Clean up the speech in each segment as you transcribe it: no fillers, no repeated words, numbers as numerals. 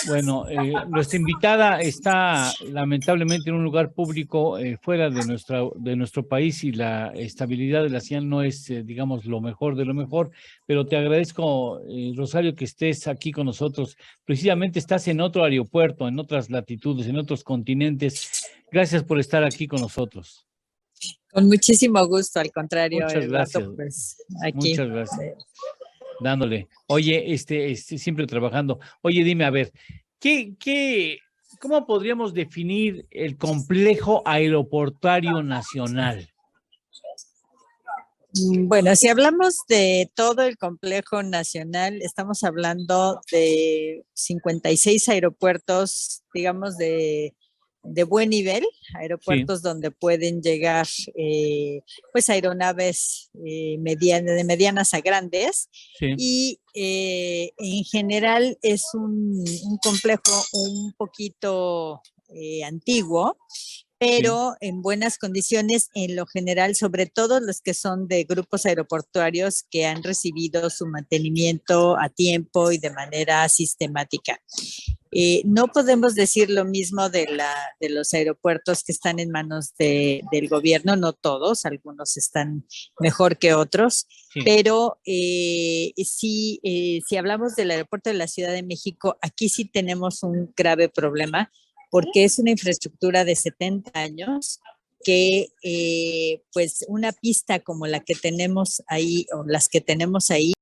Bueno, nuestra invitada está lamentablemente en un lugar público fuera de nuestro país y la estabilidad de la señal no es, digamos, lo mejor de lo mejor, pero te agradezco, Rosario, que estés aquí con nosotros. Precisamente estás en otro aeropuerto, en otras latitudes, en otros continentes. Gracias por estar aquí con nosotros. Con muchísimo gusto, al contrario, Muchas Eduardo, gracias. pues aquí. Muchas gracias. Dándole. Oye, siempre trabajando. Oye, dime, a ver, cómo podríamos definir el complejo aeroportuario nacional? Bueno, si hablamos de todo el complejo nacional, estamos hablando de 56 aeropuertos, digamos, de buen nivel, Sí, aeropuertos donde pueden llegar pues aeronaves de medianas a grandes sí, y en general es un complejo un poquito antiguo, sí. pero en buenas condiciones en lo general, sobre todo los que son de grupos aeroportuarios que han recibido su mantenimiento a tiempo y de manera sistemática. No podemos decir lo mismo de los aeropuertos que están en manos del gobierno, no todos, algunos están mejor que otros, Sí. pero sí, si hablamos del aeropuerto de la Ciudad de México, aquí sí tenemos un grave problema porque es una infraestructura de 70 años que pues una pista como la que tenemos ahí o las que tenemos ahí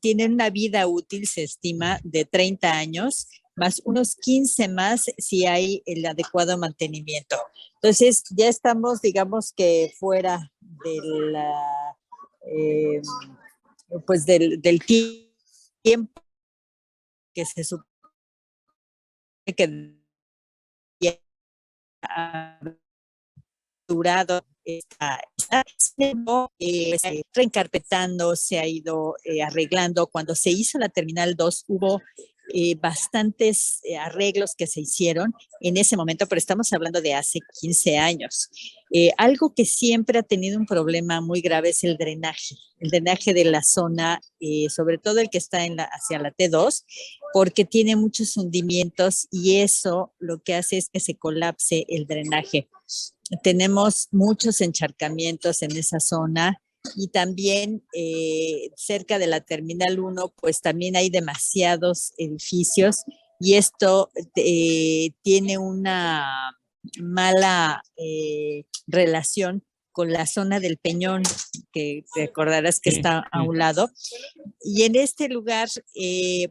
tienen una vida útil, se estima, de 30 años, más unos 15 más si hay el adecuado mantenimiento. Entonces, ya estamos, digamos que fuera de la, eh, pues del tiempo que se supone que ha durado reencarpetando, se ha ido arreglando. Cuando se hizo la Terminal 2 hubo bastantes arreglos que se hicieron en ese momento, pero estamos hablando de hace 15 años. Algo que siempre ha tenido un problema muy grave es el drenaje de la zona, sobre todo el que está hacia la T2, porque tiene muchos hundimientos y eso lo que hace es que se colapse el drenaje. Tenemos muchos encharcamientos en esa zona y también cerca de la Terminal 1, pues también hay demasiados edificios y esto tiene una mala relación con la zona del Peñón, que te acordarás que Sí, está a sí. un lado. Y en este lugar,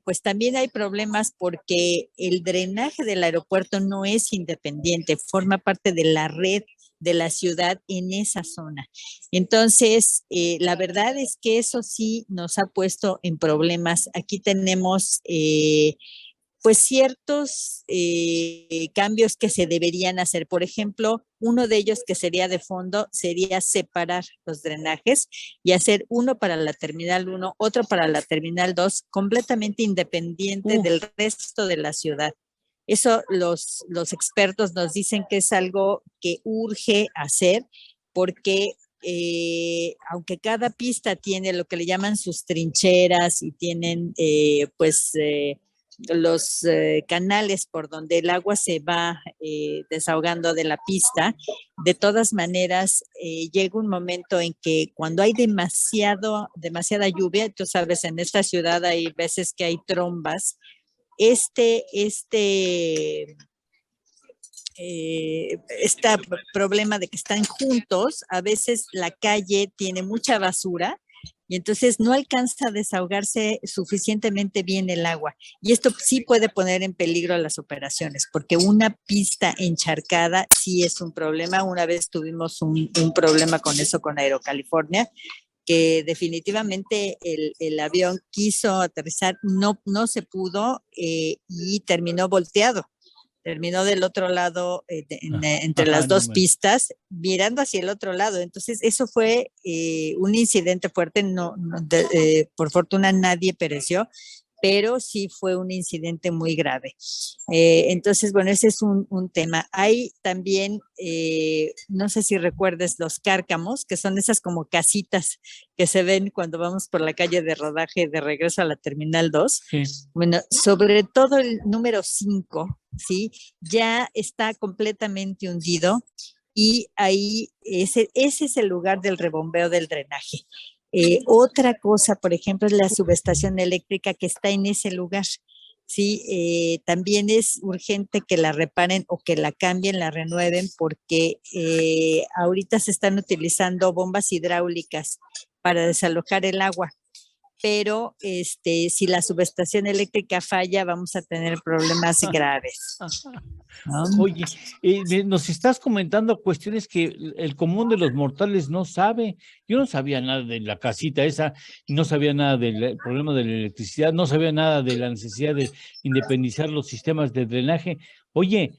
pues también hay problemas porque el drenaje del aeropuerto no es independiente, forma parte de la red de la ciudad en esa zona. Entonces, la verdad es que eso sí nos ha puesto en problemas. Aquí tenemos pues ciertos cambios que se deberían hacer. Por ejemplo, uno de ellos que sería de fondo sería separar los drenajes y hacer uno para la Terminal 1, otro para la Terminal 2, completamente independiente del Uf, resto de la ciudad. Eso los expertos nos dicen que es algo que urge hacer porque aunque cada pista tiene lo que le llaman sus trincheras y tienen los canales por donde el agua se va desahogando de la pista, de todas maneras llega un momento en que cuando hay demasiada lluvia, tú sabes, en esta ciudad hay veces que hay trombas, este problema de que están juntos, a veces la calle tiene mucha basura y entonces no alcanza a desahogarse suficientemente bien el agua. Y esto sí puede poner en peligro las operaciones, porque una pista encharcada sí es un problema. Una vez tuvimos un problema con eso con Aerocalifornia, que definitivamente el avión quiso aterrizar, no se pudo y terminó volteado. Terminó del otro lado, entre las no dos me. pistas, mirando hacia el otro lado. Entonces, eso fue un incidente fuerte. Por fortuna nadie pereció, pero sí fue un incidente muy grave. Entonces, bueno, ese es un tema. Hay también, no sé si recuerdes los cárcamos, que son esas como casitas que se ven cuando vamos por la calle de rodaje de regreso a la Terminal 2. Sí. Bueno, sobre todo el número 5, ¿sí? Ya está completamente hundido y ahí ese es el lugar del rebombeo del drenaje. Otra cosa, por ejemplo, es la subestación eléctrica que está en ese lugar. Sí, también es urgente que la reparen o que la cambien, la renueven, porque ahorita se están utilizando bombas hidráulicas para desalojar el agua, pero si la subestación eléctrica falla, vamos a tener problemas graves. ¿No? Oye, nos estás comentando cuestiones que el común de los mortales no sabe. Yo no sabía nada de la casita esa, no sabía nada del problema de la electricidad, no sabía nada de la necesidad de independizar los sistemas de drenaje. Oye,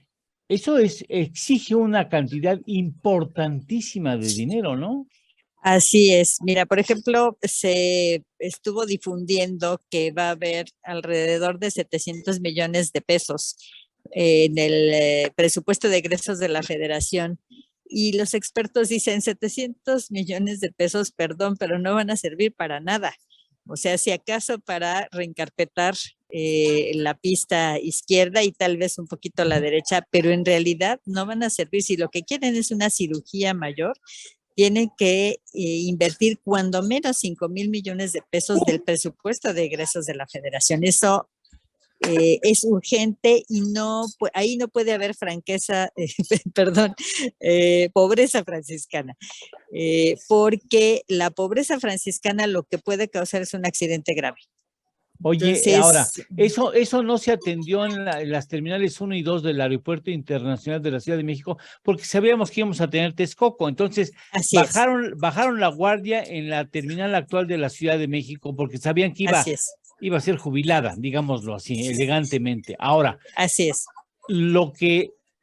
eso exige una cantidad importantísima de dinero, ¿no? Así es. Mira, por ejemplo, se estuvo difundiendo que va a haber alrededor de 700 millones de pesos en el presupuesto de egresos de la Federación. Y los expertos dicen 700 millones de pesos, perdón, pero no van a servir para nada. O sea, si acaso para reencarpetar la pista izquierda y tal vez un poquito la derecha, pero en realidad no van a servir. Si lo que quieren es una cirugía mayor, tienen que invertir cuando menos 5,000 millones de pesos del presupuesto de egresos de la Federación. Eso es urgente y no, ahí no puede haber franqueza, perdón, pobreza franciscana, porque la pobreza franciscana lo que puede causar es un accidente grave. Oye, Entonces, ahora, eso no se atendió en las terminales 1 y 2 del Aeropuerto Internacional de la Ciudad de México, porque sabíamos que íbamos a tener Texcoco. Entonces, así es, bajaron la guardia en la terminal actual de la Ciudad de México, porque sabían que así es, iba a ser jubilada, digámoslo así, elegantemente. Ahora, así es.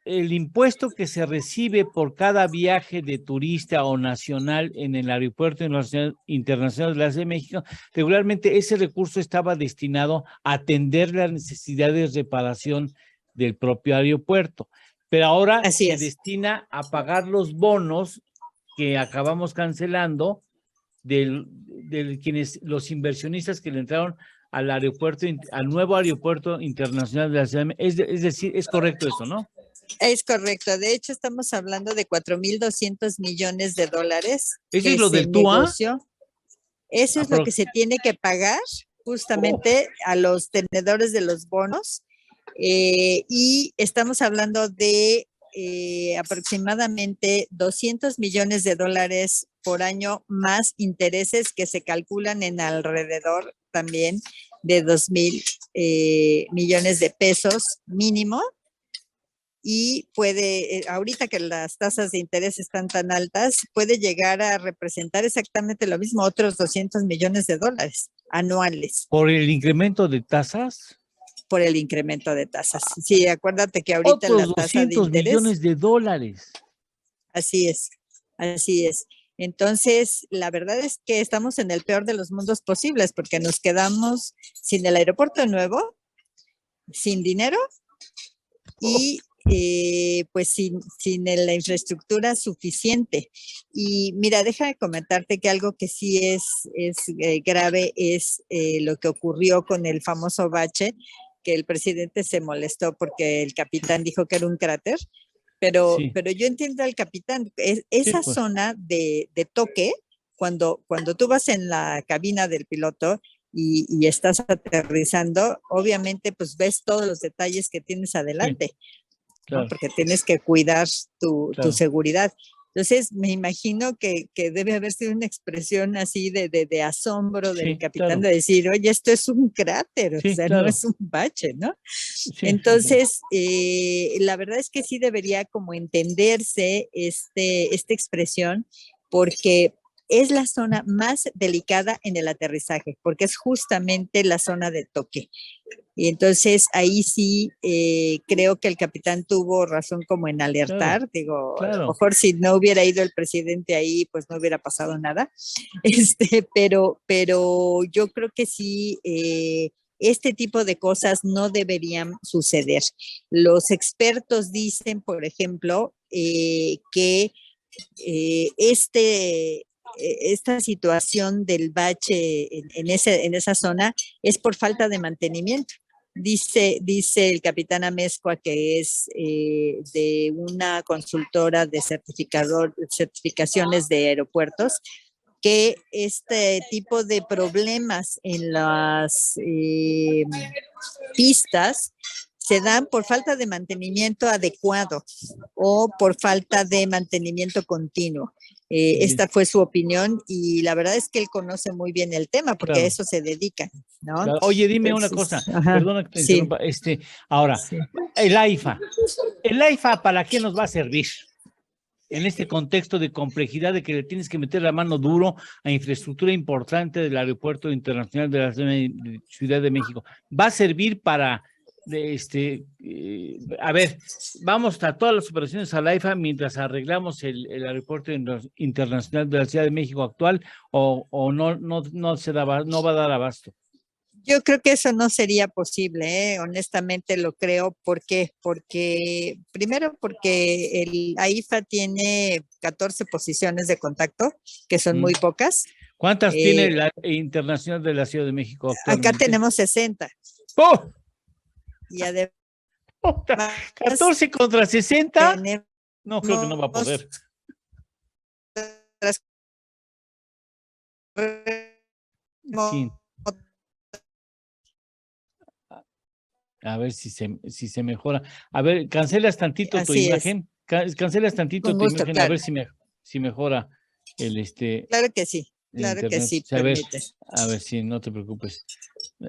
el impuesto que se recibe por cada viaje de turista o nacional en el Aeropuerto Internacional de la Ciudad de México, regularmente ese recurso estaba destinado a atender las necesidades de reparación del propio aeropuerto, pero ahora Así se es. destina a pagar los bonos que acabamos cancelando los inversionistas que le entraron al nuevo aeropuerto internacional de la Ciudad de México. Es decir, es correcto eso, ¿no? Es correcto. De hecho, estamos hablando de 4,200 millones de dólares ¿Eso es que lo se del TUA? negoció. Eso es lo que se tiene que pagar justamente a los tenedores de los bonos. Y estamos hablando de aproximadamente 200 millones de dólares por año, más intereses que se calculan en alrededor también de 2,000 millones de pesos mínimo. Y puede, ahorita que las tasas de interés están tan altas, puede llegar a representar exactamente lo mismo, otros 200 millones de dólares anuales. ¿Por el incremento de tasas? Por el incremento de tasas. Sí, acuérdate que ahorita la Otros tasa de 200 interés, millones de dólares. así es, así es. Entonces, la verdad es que estamos en el peor de los mundos posibles porque nos quedamos sin el aeropuerto nuevo, sin dinero y pues sin la infraestructura suficiente. Y mira, déjame comentarte que algo que sí es grave es lo que ocurrió con el famoso bache, que el presidente se molestó porque el capitán dijo que era un cráter, Sí, pero yo entiendo al capitán, sí, esa pues, zona de toque, cuando tú vas en la cabina del piloto y estás aterrizando, obviamente pues ves todos los detalles que tienes sí, adelante, ¿no? claro, Porque tienes que cuidar tu claro. seguridad. Entonces, me imagino que debe haber sido una expresión así de asombro del Sí, capitán claro. de decir, oye, esto es un cráter, o Sí, sea, no claro. es un bache, ¿no? Sí, sí, sí. Entonces, la verdad es que sí debería como entenderse esta expresión, porque es la zona más delicada en el aterrizaje, porque es justamente la zona de toque. Y entonces ahí sí creo que el capitán tuvo razón como en Claro, alertar. Digo, a lo claro. mejor si no hubiera ido el presidente ahí, pues no hubiera pasado nada. Pero yo creo que sí este tipo de cosas no deberían suceder. Los expertos dicen, por ejemplo, que esta situación del bache en esa zona es por falta de mantenimiento. Dice el capitán Amezcua, que es de una consultora de certificaciones de aeropuertos, que este tipo de problemas en las pistas se dan por falta de mantenimiento adecuado o por falta de mantenimiento continuo. Esta fue su opinión y la verdad es que él conoce muy bien el tema porque a eso se dedica, ¿no? Claro. Oye, dime una cosa, perdona que te interrumpa. Ahora, el AIFA, ¿para qué nos va a servir? En este contexto de complejidad de que le tienes que meter la mano duro a infraestructura importante del Aeropuerto Internacional de la Ciudad de México. ¿Va a servir para, a ver, vamos a todas las operaciones a la AIFA mientras arreglamos el Aeropuerto Internacional de la Ciudad de México actual o no se da, no va a dar abasto? Yo creo que eso no sería posible, honestamente lo creo. ¿Por qué? Primero porque el AIFA tiene 14 posiciones de contacto, que son muy pocas. ¿Cuántas tiene la Internacional de la Ciudad de México actualmente? Acá tenemos 60. ¡Oh! Y además, 14 contra 60. No, creo que no va a poder. Sí. A ver si se mejora. A ver, cancelas tantito tu imagen. Cancelas tantito tu imagen, claro. A ver si mejora el Claro que sí, claro internet. Que sí. A ver si no te preocupes.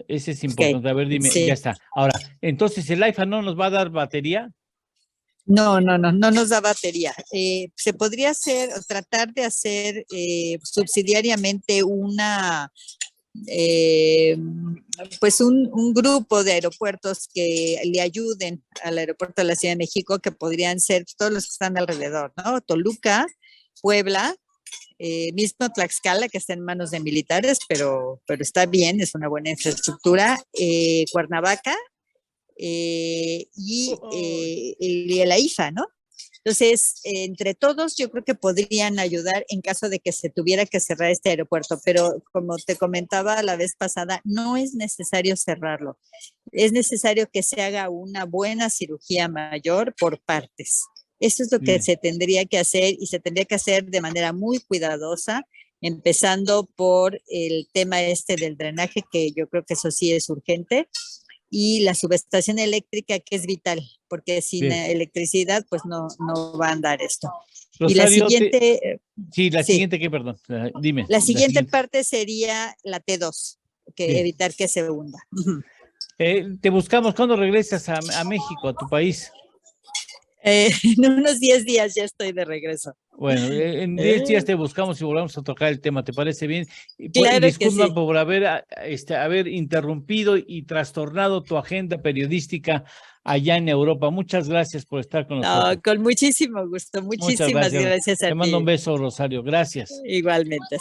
Ese es importante. A ver, dime, ya está. Ahora, entonces, ¿el AIFA no nos va a dar batería? No nos da batería. Se podría tratar de hacer subsidiariamente pues un grupo de aeropuertos que le ayuden al aeropuerto de la Ciudad de México, que podrían ser todos los que están alrededor, ¿no? Toluca, Puebla, mismo Tlaxcala, que está en manos de militares, pero está bien, es una buena infraestructura, Cuernavaca y el AIFA, ¿no? Entonces, entre todos, yo creo que podrían ayudar en caso de que se tuviera que cerrar este aeropuerto, pero como te comentaba la vez pasada, no es necesario cerrarlo. Es necesario que se haga una buena cirugía mayor por partes. Eso es lo que se tendría que hacer y se tendría que hacer de manera muy cuidadosa, empezando por el tema del drenaje, que yo creo que eso sí es urgente, y la subestación eléctrica, que es vital, porque sin electricidad pues no va a andar esto. Rosario, y la siguiente... siguiente, ¿qué? Perdón, dime. La siguiente parte sería la T2, que evitar que se hunda. Te buscamos, ¿cuándo regresas a México, a tu país? En unos 10 días ya estoy de regreso. Bueno, en 10 días te buscamos y volvamos a tocar el tema, ¿te parece bien? Claro, y disculpa por haber interrumpido y trastornado tu agenda periodística allá en Europa. Muchas gracias por estar con nosotros. No, con muchísimo gusto. Muchísimas gracias a ti. Te mando un beso, Rosario. Gracias. Igualmente.